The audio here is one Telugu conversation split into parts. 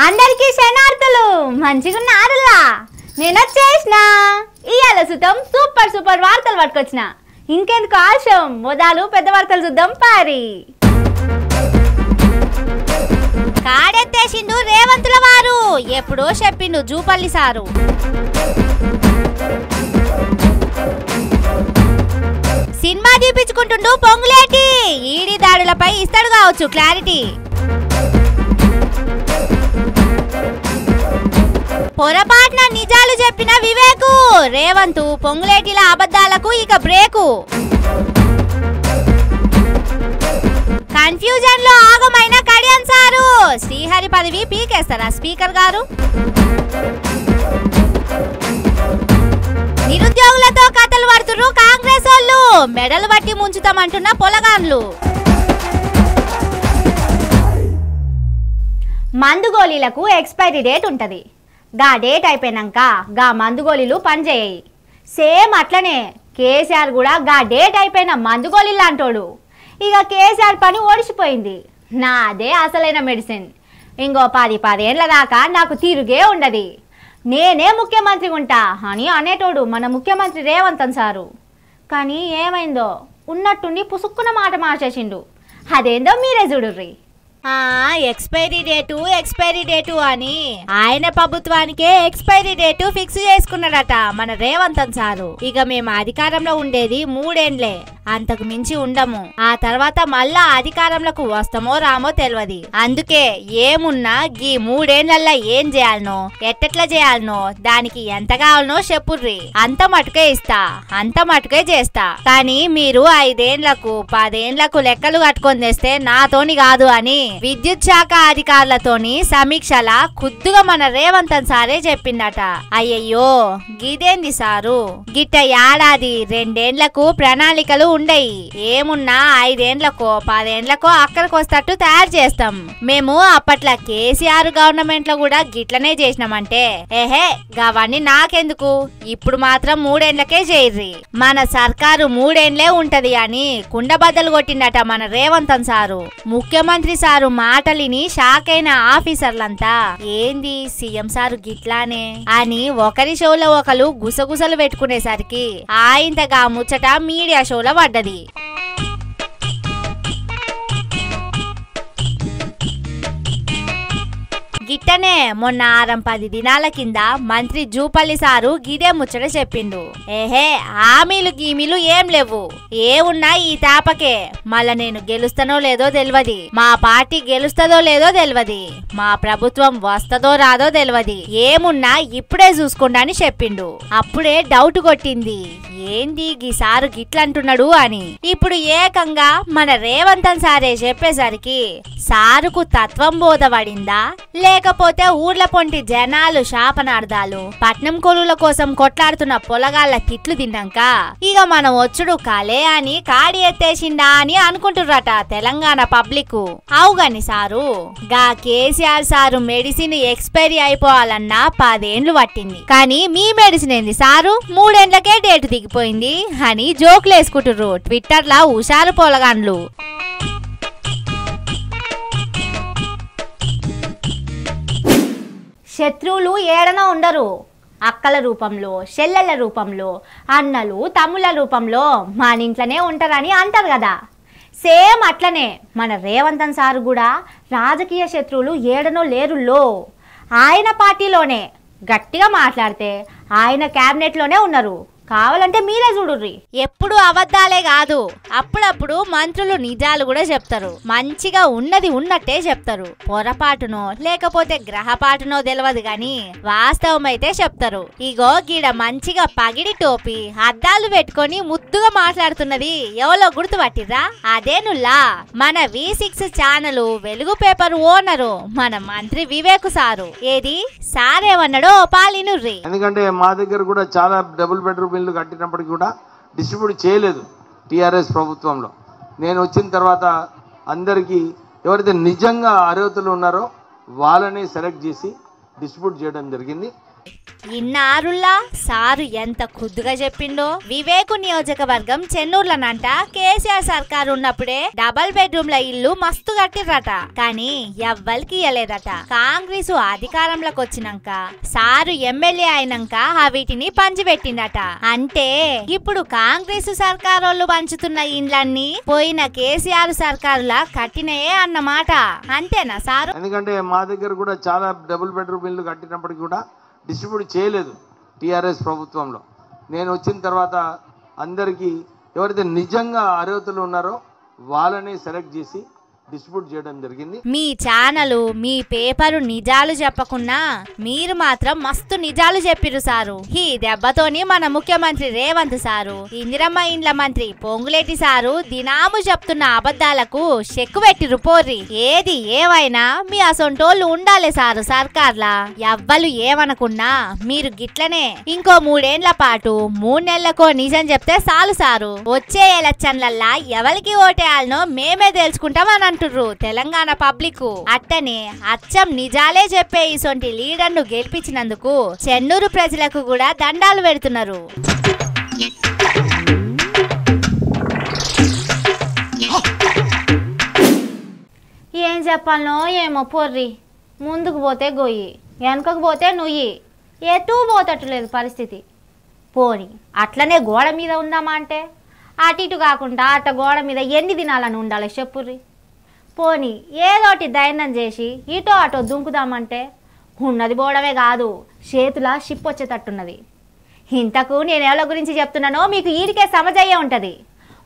అందరికీ శనార్థులు మంచిగున్నారులా నేను వచ్చేసిన ఇయాల సుతం సూపర్ వార్తలు పట్టుకొచ్చిన ఇంకెందుకు ఆలస్యం మొదలు పెద్ద వార్తలు చూద్దాం పారి కాడెత్తేసిండు రేవంతుల వారు ఎప్పుడో చెప్పిండు జూపల్లి సారు సినిమా చూపించుకుంటుండు పొంగులేటి ఈడి దాడులపై ఇస్తాడు కావచ్చు క్లారిటీ పొరపాటున నిజాలు చెప్పిన వివేకు రేవంత్ పొంగులేటిల అబద్ధాలకు ఇక బ్రేకు కన్ఫ్యూజన్ లో ఆగమైన కడియం సారు శ్రీహరి పదవి పీకేస్తారా స్పీకర్ గారు నిరుద్యోగులతో కథలు పడుతున్నారు కాంగ్రెస్ వాళ్ళు మెడలు బట్టి ముంచుతామంటున్న పొలగాన్లు మందు గోళీలకు ఎక్స్పైరీ డేట్ ఉంటది గా డేట్ అయిపోయినాక గా మందు గోళీలు పనిచేయాయి సేమ్ అట్లనే కేసీఆర్ కూడా గా డేట్ అయిపోయిన మందు గోళీలు అంటాడు ఇక కేసీఆర్ పని ఓడిచిపోయింది నాదే అసలైన మెడిసిన్ ఇంకో 10 ఏళ్ళ దాకా నాకు తీరుగే ఉండదు నేనే ముఖ్యమంత్రి ఉంటా అని అనేటోడు మన ముఖ్యమంత్రి రేవంత్ సారు కానీ ఏమైందో ఉన్నట్టుండి పుసుక్కున మాట మార్చేసిండు అదేందో మీరే చూడుర్రి ఎక్స్పైరీ డేటు అని ఆయన ప్రభుత్వానికే ఎక్స్పైరీ డేటు ఫిక్స్ చేసుకున్నాడట మన రేవంత్ సారు ఇక మేము అధికారంలో ఉండేది 3 ఏండ్లే అంతకు మించి ఉండము ఆ తర్వాత మళ్ళా అధికారంలోకి వస్తామో రామో తెలియదు అందుకే ఏమున్నా గీ 3 ఏండ్లల్లా ఏం చేయాలనో ఎట్టెట్లా చేయాలనో దానికి ఎంత కావాలనో చెప్పుర్రి అంత మటుకే ఇస్తా అంత మటుకే చేస్తా కానీ మీరు 5 ఏండ్లకు 10 ఏండ్లకు లెక్కలు కట్టుకొని తెస్తే నాతోని కాదు అని విద్యుత్ శాఖ అధికారులతోని సమీక్షల ఖుద్దుగా మన రేవంత్ సారే చెప్పిందట అయ్యయ్యో గిదేంది సారు గిట్ట ఏడాది 2 ఏండ్లకు ప్రణాళికలు ఉండయి ఏమున్నా 5 ఏండ్లకో 10 ఏండ్లకో అక్కడికి వస్తట్టు తయారు చేస్తాం మేము అప్పట్లో కేసీఆర్ గవర్నమెంట్ లో కూడా గిట్లనే చేసినామంటే ఏహే గవన్నీ నాకెందుకు ఇప్పుడు మాత్రం 3 ఏండ్లకే చేయర్రి మన సర్కారు 3 ఏండ్లే ఉంటది అని కుండబద్దలు కొట్టిందట మన రేవంత్ సారు ముఖ్యమంత్రి సారు మాటలిని షాక్ అయిన ఆఫీసర్లంతా ఏంది సీఎం సారు గిట్లానే అని ఒకరి షోలో ఒకరు గుసగుసలు పెట్టుకునేసరికి ఆయింతగా ముచ్చట మీడియా షోలో పడ్డది గిట్టనే మొన్న 10 దినాల కింద మంత్రి జూపల్లి సారు గిదే ముచ్చట చెప్పిండు ఏహే హామీలు గీమీలు ఏం లేవు ఏమున్నా ఈ తాపకే మళ్ళా నేను గెలుస్తానో లేదో తెలియదు మా పార్టీ గెలుస్తుందో లేదో తెలియదు మా ప్రభుత్వం వస్తదో రాదో తెలియదు ఏమున్నా ఇప్పుడే చూసుకోండి అని చెప్పిండు అప్పుడే డౌట్ కొట్టింది ఏంది గీసారు గిట్లంటున్నాడు అని ఇప్పుడు ఏకంగా మన రేవంత్ సారే చెప్పేసరికి సారుకు తత్వం బోధపడిందా లేకపోతే ఊర్ల పొంటి జనాలు శాపనార్థాలు పట్నం కొలుల కోసం కొట్లాడుతున్న పొలగాళ్ళ తిట్లు తిన్నాక ఇక మనం వచ్చుడు కలే అని కాడి ఎత్తేసిందా అని అనుకుంటుర్రట తెలంగాణ పబ్లిక్ అవుగాని సారు గా కేసీఆర్ సారు మెడిసిన్ ఎక్స్పైరీ అయిపోవాలన్నా 10 ఏండ్లు పట్టింది కానీ మీ మెడిసిన్ ఏంది సారు 3 ఏండ్లకే డేట్ దిగిపోయింది అని జోకులు వేసుకుంటుర్రు ట్విట్టర్ లా హుషారు పొలగాండ్లు శత్రువులు ఏడన ఉండరు అక్కల రూపంలో చెల్లెల రూపంలో అన్నలు తమ్ముల రూపంలో మన ఇంట్లోనే ఉంటారని అంటారు కదా సేమ్ అట్లనే మన రేవంత్ సారు కూడా రాజకీయ శత్రువులు ఏడనో లేరుల్లో ఆయన పార్టీలోనే గట్టిగా మాట్లాడితే ఆయన క్యాబినెట్లోనే ఉన్నారు కావాలంటే మీరే చూడుర్రి ఎప్పుడు అబద్ధాలే కాదు అప్పుడప్పుడు మంత్రులు నిజాలు కూడా చెప్తారు మంచిగా ఉన్నది ఉన్నట్టే చెప్తారు పొరపాటునో లేకపోతే గ్రహపాటునో తెలియదు గాని వాస్తవం అయితే చెప్తారు ఇగో గీడ మంచిగా పగిడి టోపి అద్దాలు పెట్టుకొని ముద్దుగా మాట్లాడుతున్నది ఎవరో గుర్తుపట్టిర్రా అదేనుల్లా మన V6 ఛానల్ వెలుగు పేపర్ ఓనరు మన మంత్రి వివేకు సారు ఏది సారేమన్నాడో పాలినుర్రి ఎందుకంటే మా దగ్గర కూడా చాలా డబుల్ బెడ్రూమ్ ఇల్లు కట్టినప్పటికీ కూడా డిస్ట్రిబ్యూట్ చేయలేదు టీఆర్ఎస్ ప్రభుత్వంలో నేను వచ్చిన తర్వాత అందరికీ ఎవరైతే నిజంగా అర్హతలు ఉన్నారో వాళ్ళని సెలెక్ట్ చేసి డిస్ట్రిబ్యూట్ చేయడం జరిగింది ఇన్నారుల్లా సారు ఎంత ఖుద్దుగా చెప్పిండో. వివేకు నియోజకవర్గం చెన్నూర్లనంట కేసీఆర్ సర్కారు ఉన్నప్పుడే డబల్ బెడ్రూమ్ల ఇల్లు మస్తు కట్టిర్రట, కానీ ఎవ్వరికి ఇయ్యలేదట. కాంగ్రెస్ అధికారంలోకి వచ్చినాక సారు ఎమ్మెల్యే అయినాక వీటిని పంచిపెట్టిందట. అంటే ఇప్పుడు కాంగ్రెస్ సర్కారోళ్ళు పంచుతున్న ఇండ్లన్నీ పోయిన కేసీఆర్ సర్కారులా కట్టినయే అన్నమాట. అంతేనా సారు? ఎందుకంటే మా దగ్గర కూడా చాలా డబుల్ బెడ్రూమ్ ఇల్లు కట్టినప్పటికీ కూడా డిస్ట్రిబ్యూట్ చేయలేదు టీఆర్ఎస్ ప్రభుత్వంలో. నేను వచ్చిన తర్వాత అందరికీ ఎవరైతే నిజంగా అర్హతలు ఉన్నారో వాళ్ళని సెలెక్ట్ చేసి డిస్ట్రిబ్యూట్ చేయడం జరిగింది. మీ ఛానల్ మీ పేపరు నిజాలు చెప్పకున్నా మీరు మాత్రం మస్తు నిజాలు చెప్పిరు సారు. ఈ దెబ్బతోని మన ముఖ్యమంత్రి రేవంత్ సారు, ఇందిరమ్మ ఇండ్ల మంత్రి పొంగులేటి సారు దినాము చెప్తున్న అబద్ధాలకు చెక్కు పెట్టిరు పోర్రి. ఏది ఏవైనా మీ అసొంటోళ్ళు ఉండాలి సారు సర్కార్లా. ఎవ్వలు ఏమనుకున్నా మీరు గిట్లనే ఇంకో 3 ఏళ్ల పాటు 3 నెలలకో నిజం చెప్తే చాలు సారు. వచ్చే ఎలక్షన్లల్లా ఎవరికి ఓటేయాలనో మేమే తెలుసుకుంటామని అంటుర్రు తెలంగాణ పబ్లిక్. అట్టనే అచ్చం నిజాలే చెప్పే ఇసొంటి లీడర్ను గెలిపించినందుకు చెన్నూరు ప్రజలకు కూడా దండాలు పెడుతున్నారు. ఏం చెప్పాలనో ఏమో పొర్రి. ముందుకు పోతే గొయ్యి, వెనకకు పోతే నుయ్యి, ఎటూ పోతట్లేదు పరిస్థితి. పోని అట్లనే గోడ మీద ఉందామా అంటే అటు ఇటు కాకుండా అట్ట గోడ మీద ఎన్ని దినాలని ఉండాలి చెప్పుర్రి. పోని ఏదోటి దైన్యం చేసి ఇటో అటో దుంకుదామంటే ఉన్నది పోవడమే కాదు, చేతుల షిప్ వచ్చేటట్టున్నది. ఇంతకు నేను ఎవరి గురించి చెప్తున్నానో మీకు ఈడికే సమజయ్యే ఉంటుంది.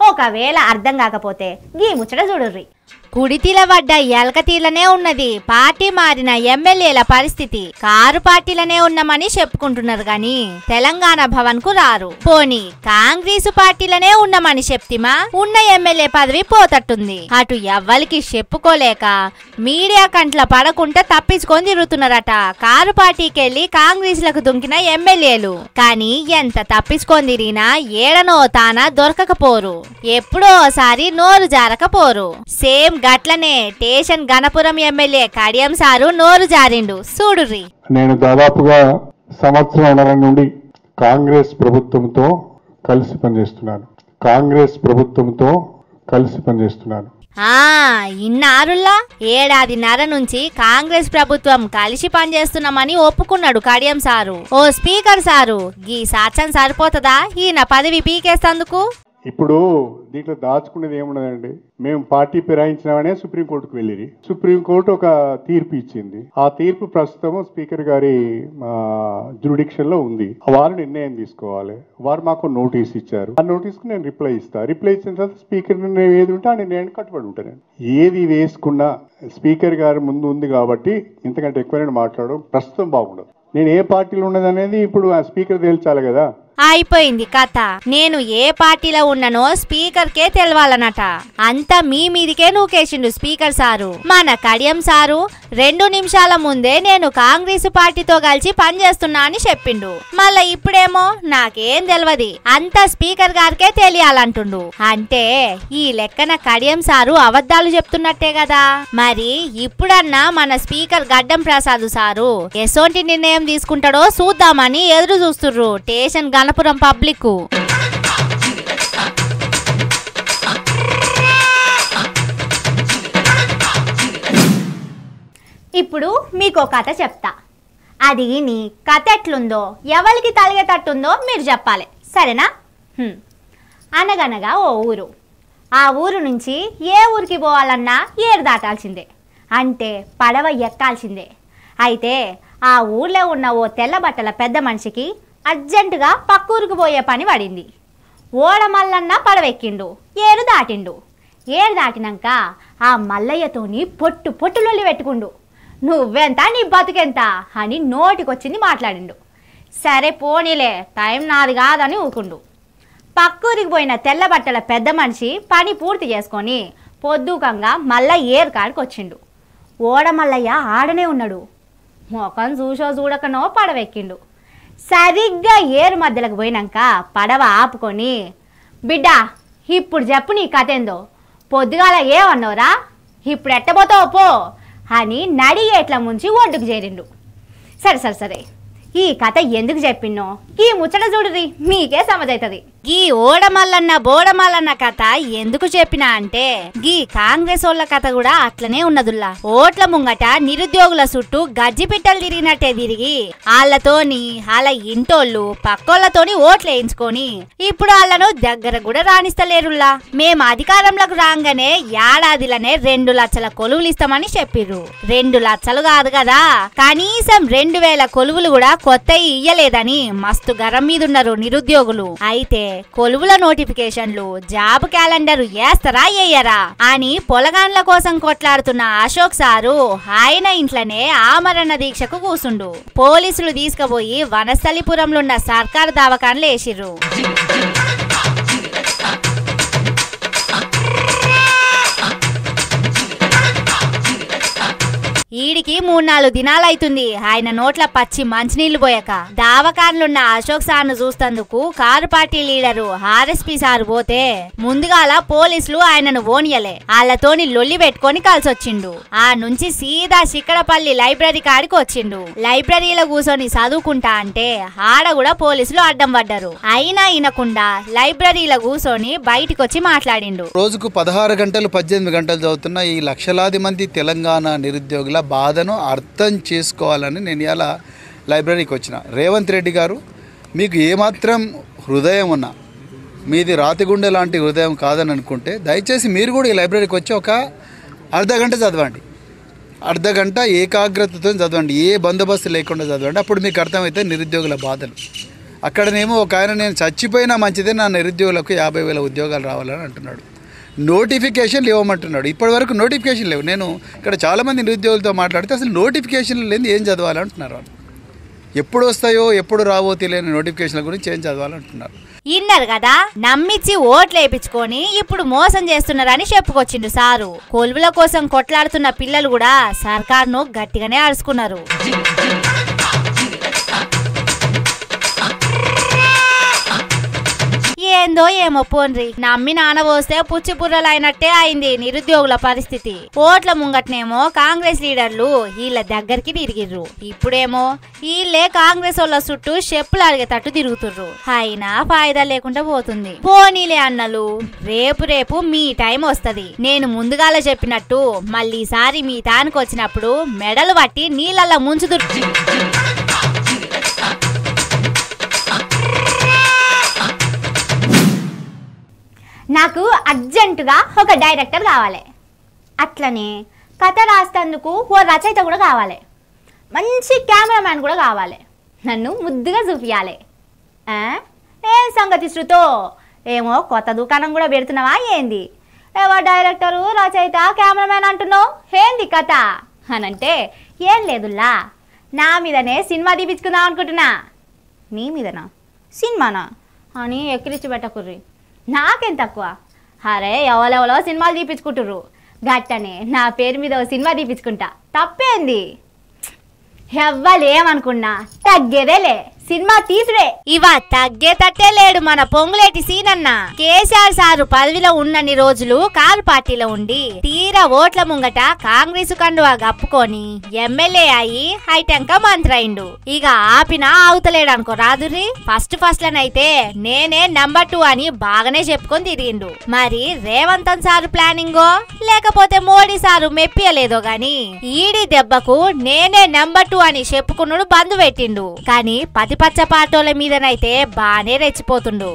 ఒకవేళ అర్థం కాకపోతే గీ ముచ్చట చూడుర్రి. కుడితీల పడ్డ ఎలకతీలనే ఉన్నది పార్టీ మారిన ఎమ్మెల్యేల పరిస్థితి. కారు పార్టీలనే ఉన్నామని చెప్పుకుంటున్నారు గాని తెలంగాణ భవన్ కు రారు. పోనీ కాంగ్రెస్ పార్టీలనే ఉన్నామని చెప్తిమా ఉన్న ఎమ్మెల్యే పదవి పోతట్టుంది. అటు ఎవ్వరికి చెప్పుకోలేక మీడియా కంట్ల పడకుండా తప్పించుకొని తిరుగుతున్నారట కారు పార్టీకి వెళ్లి కాంగ్రెస్ లకు దుంకిన ఎమ్మెల్యేలు. కానీ ఎంత తప్పించుకొని తిరిగినా ఏడనో తాన దొరకకపోరు, ఎప్పుడో ఒకసారి నోరు జారకపోరు. సేమ్ గట్లనే station Ganapuram MLA Kadiyam sir నోరు జారిండు చూడుర్రి. నేను దాదాపుగా సంవత్సరాల నుండి కాంగ్రెస్ ప్రభుత్వంతో కలిసి పనిచేస్తున్నాను. ఇన్నారుల్లా ఏడాదిన్నర నుంచి కాంగ్రెస్ ప్రభుత్వం కలిసి పనిచేస్తున్నామని ఒప్పుకున్నాడు కడియం సారు. ఓ స్పీకర్ సారు, గీ సాక్ష్యం సరిపోతుందా ఈయన పదవి పీకేస్తందుకు? ఇప్పుడు దీంట్లో దాచుకునేది ఏమున్నదండి, మేము పార్టీ ఫిరాయించినామనే సుప్రీంకోర్టుకు వెళ్ళిరి. సుప్రీంకోర్టు ఒక తీర్పు ఇచ్చింది. ఆ తీర్పు ప్రస్తుతం స్పీకర్ గారి జ్యూరిడిక్షన్ లో ఉంది. వారు నిర్ణయం తీసుకోవాలి. వారు మాకు నోటీస్ ఇచ్చారు. ఆ నోటీస్ కు నేను రిప్లై ఇస్తా. రిప్లై ఇచ్చిన తర్వాత స్పీకర్ నిర్ణయం ఏది ఉంటే ఆ నిర్ణయానికి కట్టుబడి ఉంటాను. ఏది వేసుకున్నా స్పీకర్ గారి ముందు ఉంది కాబట్టి ఇంతకంటే ఎక్కువ నేను మాట్లాడడం ప్రస్తుతం బాగుండదు. నేను ఏ పార్టీలో ఉన్నది అనేది ఇప్పుడు ఆ స్పీకర్ తేల్చాలి కదా. అయిపోయింది కథ. నేను ఏ పార్టీలో ఉన్నానో స్పీకర్ కే తెలవాలనట. అంతా మీ మీదికే నూకేసిండు స్పీకర్ సారు. మన కడియం సారు 2 నిమిషాల ముందే నేను కాంగ్రెస్ పార్టీతో కలిసి పనిచేస్తున్నా అని చెప్పిండు. మళ్ళా ఇప్పుడేమో నాకేం తెలియదు అంతా స్పీకర్ గారికే తెలియాలంటుండు. అంటే ఈ లెక్కన కడియం సారు అబద్ధాలు చెప్తున్నట్టే కదా. మరి ఇప్పుడన్నా మన స్పీకర్ గడ్డం ప్రసాద్ సారు ఎసోంటి నిర్ణయం తీసుకుంటాడో చూద్దామని ఎదురు చూస్తుర్రు స్టేషన్ గణపురం పబ్లిక్. ఇప్పుడు మీకు కథ చెప్తా. అది నీ కథ ఎట్లుందో ఎవరికి తలిగేటట్టుందో మీరు చెప్పాలి, సరేనా? అనగనగా ఓ ఊరు. ఆ ఊరు నుంచి ఏ ఊరికి పోవాలన్నా ఏరు దాటాల్సిందే, అంటే పడవ ఎక్కాల్సిందే. అయితే ఆ ఊర్లో ఉన్న ఓ తెల్ల బట్టల పెద్ద మనిషికి అర్జెంటుగా పక్కూరికి పోయే పని పడింది. ఓడ మల్లన్న పడవెక్కిండు, ఏరు దాటిండు. ఏరు దాటినాక ఆ మల్లయ్యతోని పొట్టులొల్లి పెట్టుకుండు. నువ్వెంత నీ బతుకెంత అని నోటికొచ్చింది మాట్లాడిండు. సరే పోనీలే టైం నాది కాదని ఊకుండు. పక్కూరికి పోయిన తెల్ల బట్టల పెద్ద మనిషి పని పూర్తి చేసుకొని పొద్దుకంగా మళ్ళా ఏరు కాడికి వచ్చిండు. ఓడ మల్లయ్య ఆడనే ఉన్నాడు. మొఖం చూడకనో పడవెక్కిండు. సరిగ్గా ఏరు మధ్యలోకి పోయినాక పడవ ఆపుకొని, బిడ్డ ఇప్పుడు చెప్పు నీ కథ ఏందో, పొద్దుగాల ఏమన్నావురా, ఇప్పుడు ఎట్టబోతావు పో అని నడి ఏట్ల ముంచి ఒడ్డుకు చేరిండు. సరే ఈ కథ ఎందుకు చెప్పినో ఈ ముచ్చట చూడురి మీకే సమజైతది. గీ ఓడమల్లన్న బోడమల్లన్న కథ ఎందుకు చెప్పినా అంటే గీ కాంగ్రెస్ ఓళ్ళ కథ కూడా అట్లనే ఉన్నదుల్లా. ఓట్ల ముంగట నిరుద్యోగుల చుట్టూ గజ్జి పిట్టలు తిరిగినట్టే తిరిగి వాళ్ళతోని వాళ్ళ ఇంటోళ్ళు పక్కోళ్ళతోని ఓట్లు వేయించుకొని ఇప్పుడు వాళ్ళను దగ్గర కూడా రాణిస్తలేరుల్లా. మేము అధికారంలోకి రాగానే ఏడాదిలోనే 2 లక్షల కొలువులు ఇస్తామని చెప్పిర్రు. 2 లక్షలు కాదు కదా, కనీసం 2000 కొలువులు కూడా కొత్త ఇయ్యలేదని మస్తు గరం మీదున్నారు నిరుద్యోగులు. అయితే కొలువుల నోటిఫికేషన్లు జాబ్ క్యాలెండర్ వేస్తారా వేయరా అని పొలగాన్ల కోసం కొట్లాడుతున్న అశోక్ సారు ఆయన ఇంట్లోనే ఆమరణ దీక్షకు కూసుండు. పోలీసులు తీసుకుపోయి వనస్థలిపురంలో ఉన్న సర్కారు దవాఖానలు వేసిర్రు. ఈడికి 3-4 దినాలైతుంది ఆయన నోట్ల పచ్చి మంచినీళ్లు పోయాక. దావకాన్లున్న అశోక్ సార్ను చూస్తందుకు car party leader RSP sir పోతే ముందుగాల పోలీసులు ఆయనను ఓనియలే. వాళ్ళతోని లొల్లి పెట్టుకొని కలిసొచ్చిండు. ఆ నుంచి సీదా చిక్కడపల్లి లైబ్రరీ కాడికి వచ్చిండు. లైబ్రరీలో కూర్చొని చదువుకుంటా అంటే ఆడ కూడా పోలీసులు అడ్డం పడ్డారు. అయినా ఇనకుండా లైబ్రరీలో కూర్చొని బయటికి వచ్చి మాట్లాడిండు. రోజుకు 16 గంటలు 18 గంటలు చదువుతున్న ఈ లక్షలాది మంది తెలంగాణ నిరుద్యోగుల బాధను అర్థం చేసుకోవాలని నేను ఇలా లైబ్రరీకి వచ్చిన. రేవంత్ రెడ్డి గారు, మీకు ఏమాత్రం హృదయం ఉన్నా, మీది రాతిగుండె లాంటి హృదయం కాదని అనుకుంటే దయచేసి మీరు కూడా ఈ లైబ్రరీకి వచ్చి ఒక అర్ధగంట చదవండి. అర్ధగంట ఏకాగ్రతతో చదవండి, ఏ బందోబస్తు లేకుండా చదవండి. అప్పుడు మీకు అర్థమైతే నిరుద్యోగుల బాధలు. అక్కడనేమో ఒక ఆయన నేను చచ్చిపోయినా మంచిదే, నా నిరుద్యోగులకు 50,000 ఉద్యోగాలు రావాలని అంటున్నాడు. నోటిఫికేషన్లు ఇవ్వమంటున్నాడు. ఇప్పటి వరకు నోటిఫికేషన్ లేవు. నేను ఇక్కడ చాలామంది నిరుద్యోగులతో మాట్లాడితే అసలు నోటిఫికేషన్లు లేని ఏం చదవాలంటున్నారు వాళ్ళు. ఎప్పుడు వస్తాయో ఎప్పుడు రావో తెలియని నోటిఫికేషన్ల గురించి ఏం చదవాలంటున్నారు. ఇన్నారు కదా, నమ్మిచ్చి ఓట్లు వేయించుకొని ఇప్పుడు మోసం చేస్తున్నారని చెప్పుకొచ్చిండు సారు. కొలువుల కోసం కొట్లాడుతున్న పిల్లలు కూడా సర్కార్ను గట్టిగానే అరుచుకున్నారు. ఏందో ఏమో పోన్రి, నమ్మి నానబోస్తే పుచ్చి పుర్రలైనట్టే అయింది నిరుద్యోగుల పరిస్థితి. ఓట్ల ముంగట్నేమో కాంగ్రెస్ లీడర్లు వీళ్ళ దగ్గరికి తిరిగిర్రు. ఇప్పుడేమో వీళ్ళే కాంగ్రెస్ వాళ్ళ చుట్టూ చెప్పులు అడిగేటట్టు తిరుగుతుర్రు. అయినా ఫాయిదా లేకుండా పోతుంది. పోనీలే అన్నలు, రేపు మీ టైం వస్తది. నేను ముందుగాల చెప్పినట్టు మళ్ళీసారి మీ తానికి వచ్చినప్పుడు మెడలు పట్టి నీళ్ళల్లో ముంచుదురు. నాకు అర్జెంటుగా ఒక డైరెక్టర్ కావాలి, అట్లనే కథ రాసేందుకు ఓ రచయిత కూడా కావాలి, మంచి కెమెరామ్యాన్ కూడా కావాలి, నన్ను ముద్దుగా చూపించాలి. ఏం సంగతి శృతో, ఏమో కొత్త దుకాణం కూడా పెడుతున్నావా ఏంది? ఏవో డైరెక్టరు రచయిత కెమెరామ్యాన్ అంటున్నావు, ఏంది కథ అనంటే ఏం లేదుల్లా, నా మీదనే సినిమా తీపించుకుందాం అనుకుంటున్నా. నీ మీదనా సినిమానా అని ఎక్కిరిచ్చి పెట్టకుర్రి, నాకేం తక్కువ. అరే ఎవరెవరో సినిమాలు తీపించుకుంటుర్రు, గట్టనే నా పేరు మీద సినిమా తీపించుకుంటా, తప్పేంది? ఎవ్వలేమనుకున్నా తగ్గేదేలే, సినిమా తీసుడే. ఇవ తగ్గేటట్టే లేడు మన పొంగులేటి సీనన్న. కేసీఆర్ సారు పదవిలో ఉన్నన్ని రోజులు కారు పార్టీలో ఉండి తీరా ఓట్ల ముంగట కాంగ్రెస్ కండువా కప్పుకొని ఎమ్మెల్యే అయి హైటెంక మంత్రి అయిండు. ఇక ఆపినా ఆగుతలేడు అనుకో రాదురి. ఫస్ట్ లనైతే నేనే నెంబర్ 2 అని బాగానే చెప్పుకొని తిరిగిండు. మరి రేవంత్ సారు ప్లానింగో లేకపోతే మోడీ సారు మెప్పియలేదో గాని ఈడీ దెబ్బకు నేనే నెంబర్ 2 అని చెప్పుకున్నాడు బంధు పెట్టిండు. కానీ పచ్చ పాటోల మీదనైతే బానే రెచ్చిపోతుండు.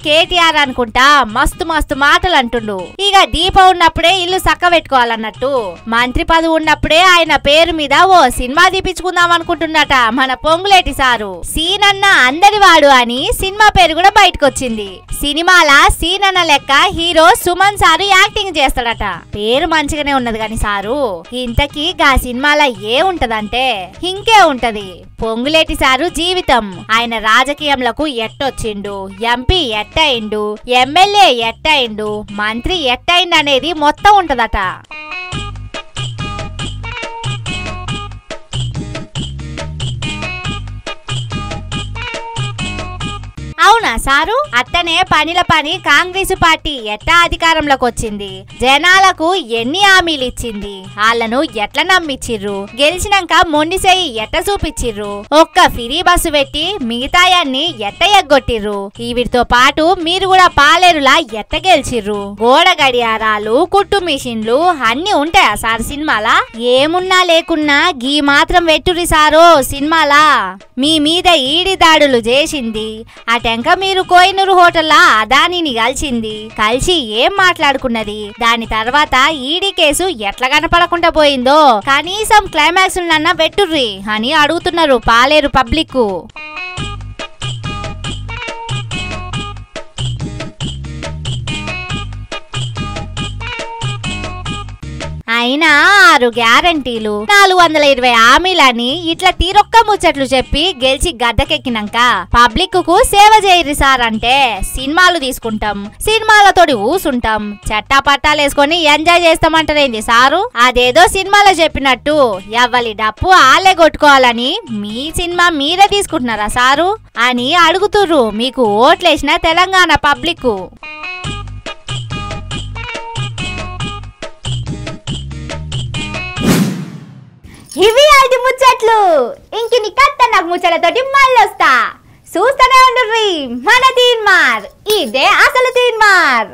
కేటీఆర్ అనుకుంటా మస్తు మాటలు అంటుండు. ఇక దీప ఉన్నప్పుడే ఇల్లు సక్క పెట్టుకోవాలన్నట్టు మంత్రి పదవి ఉన్నప్పుడే ఆయన పేరు మీద ఓ సినిమా తీపించుకుందాం అనుకుంటున్నట మన పొంగులేటి సారు. సీనన్న అందరివాడు అని సినిమా పేరు కూడా బయటకు వచ్చింది. సినిమాల సీనన్న లెక్క హీరో సుమన్ సారు యాక్టింగ్ చేస్తాడట. పేరు మంచిగానే ఉన్నది కాని సారు ఇంతకీ గా సినిమాల ఏ ఉంటదంటే ఇంకే ఉంటది పొంగులేటి సారు జీవితం. ఆయన రాజకీయంలకు ఎట్టొచ్చిండు, ఎంపీ ఎట్టయిండు, ఎమ్మెల్యే ఎట్టయిండు, మంత్రి ఎట్టయిండు అనేది మొత్తం ఉంటదట. అవునా అవునా సారు? అట్టనే పనిల పని కాంగ్రెస్ పార్టీ ఎట్టా అధికారంలోకి వచ్చింది, జనాలకు ఎన్ని హామీలు ఇచ్చింది, వాళ్ళను ఎట్లా నమ్మిచ్చిర్రు, గెలిచినాక మొండిసేయి ఎట్ట చూపిచ్చిర్రు, ఒక్క ఫ్రీ బస్సు పెట్టి మిగతాయాన్ని ఎట్ట ఎగ్గొట్టిర్రు, వీటితో పాటు మీరు కూడా పాలేరులా ఎట్ట గెలిచిర్రు, గోడ గడియారాలు కుట్టు మిషన్లు అన్ని ఉంటాయా సార్ సినిమాలా? ఏమున్నా లేకున్నా గీ మాత్రం వెట్టురి సారో సినిమాలా. మీ మీద ఈడి దాడులు చేసింది, అటెంక మీరు కోహినూరు హోటల్లా అదానిని కలిసి ఏం మాట్లాడుకున్నది, దాని తర్వాత ఈడీ కేసు ఎట్లా కనపడకుండా పోయిందో కనీసం క్లైమాక్స్ నన్న వెట్టుర్రి అని అడుగుతున్నారు పాలేరు పబ్లిక్. అయినా 6 గ్యారంటీలు 420 హామీలని ఇట్లా తీరొక్క ముచ్చట్లు చెప్పి గెలిచి గద్దకెక్కినాక పబ్లిక్ కు సేవ చేయరు సార్ అంటే సినిమాలు తీసుకుంటాం, సినిమాలతోటి ఊసుంటాం, చట్టా పట్టాలు వేసుకొని ఎంజాయ్ చేస్తామంటారేంది సారు? అదేదో సినిమాలో చెప్పినట్టు ఎవ్వలి డప్పు ఆలే కొట్టుకోవాలని మీ సినిమా మీరే తీసుకుంటున్నారా సారు అని అడుగుతుర్రు మీకు ఓట్లేసిన తెలంగాణ పబ్లిక్. ఇవి అది ముచ్చట్లు. ఇంకిని కత్త నాకు ముచ్చట్లతోటి మళ్ళొస్తా. చూస్తూనే ఉండుర్రి మన తీన్మార్. ఇదే అసలు తీన్మార్.